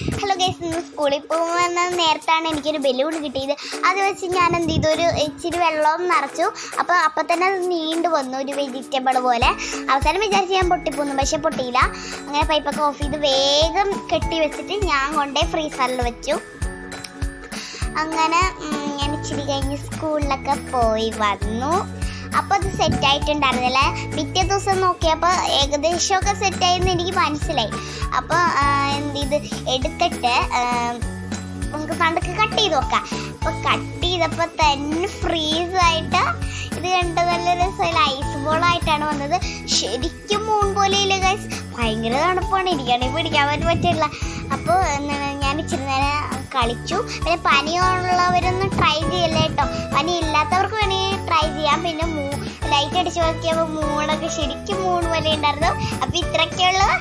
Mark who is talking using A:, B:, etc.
A: Hello guys, ഇന്ന് സ്കൂളിൽ പോകുന്ന നേരത്താണ് എനിക്കൊരു ബലൂൺ കിട്ടിയത്. അത് വെച്ച് ഞാൻ എന്ത് ചെയ്തു, ഒരു ഇച്ചിരി വെള്ളവും നിറച്ചു. അപ്പം തന്നെ അത് നീണ്ടു വന്നു, ഒരു വെജിറ്റബിൾ പോലെ. അവസാനം വിചാരിച്ച് ഞാൻ പൊട്ടിപ്പോന്നു, പക്ഷെ പൊട്ടിയില്ല. അങ്ങനെ പൈപ്പൊക്കെ ഓഫ് ചെയ്ത് വേഗം കെട്ടി വെച്ചിട്ട് ഞാൻ കൊണ്ടേ ഫ്രീസറിൽ വെച്ചു. അങ്ങനെ ഞാൻ ഇച്ചിരി കഴിഞ്ഞ് സ്കൂളിലൊക്കെ പോയി വന്നു. അപ്പോൾ അത് സെറ്റായിട്ടുണ്ടായിരുന്നില്ല. പിറ്റേ ദിവസം നോക്കിയപ്പോൾ ഏകദേശമൊക്കെ സെറ്റായെന്ന് എനിക്ക് മനസ്സിലായി. അപ്പോൾ എന്ത് ചെയ്ത് എടുത്തിട്ട് നമുക്ക് നടുക്ക് കട്ട് ചെയ്ത് നോക്കാം. അപ്പോൾ കട്ട് ചെയ്തപ്പോൾ തന്നെ ഫ്രീസായിട്ട് ഇത് കണ്ട് നല്ല രസമില്ല, ഐസ് ബോളായിട്ടാണ് വന്നത്. ശരിക്കും മൂൺ പോലെ ഇല്ല ഗൈസ്, ഭയങ്കര തണുപ്പാണ്, ഇരിക്കുകയാണെങ്കിൽ പിടിക്കാൻ പറ്റില്ല. അപ്പോൾ ഞാൻ ഇച്ചിരി നേരം കളിച്ചു. പിന്നെ പനിയുള്ളവരൊന്നും ട്രൈ ചെയ്യല്ല കേട്ടോ, പനി ഇല്ലാത്തവർക്ക് വേണമെങ്കിൽ ട്രൈ ചെയ്യാം. പിന്നെ ലൈറ്റ് അടിച്ച് നോക്കിയപ്പോൾ മൂണൊക്കെ ശരിക്കും മൂൺ പോലെ ഉണ്ടായിരുന്നു. അപ്പോൾ ഇത്രയൊക്കെയുള്ളത്.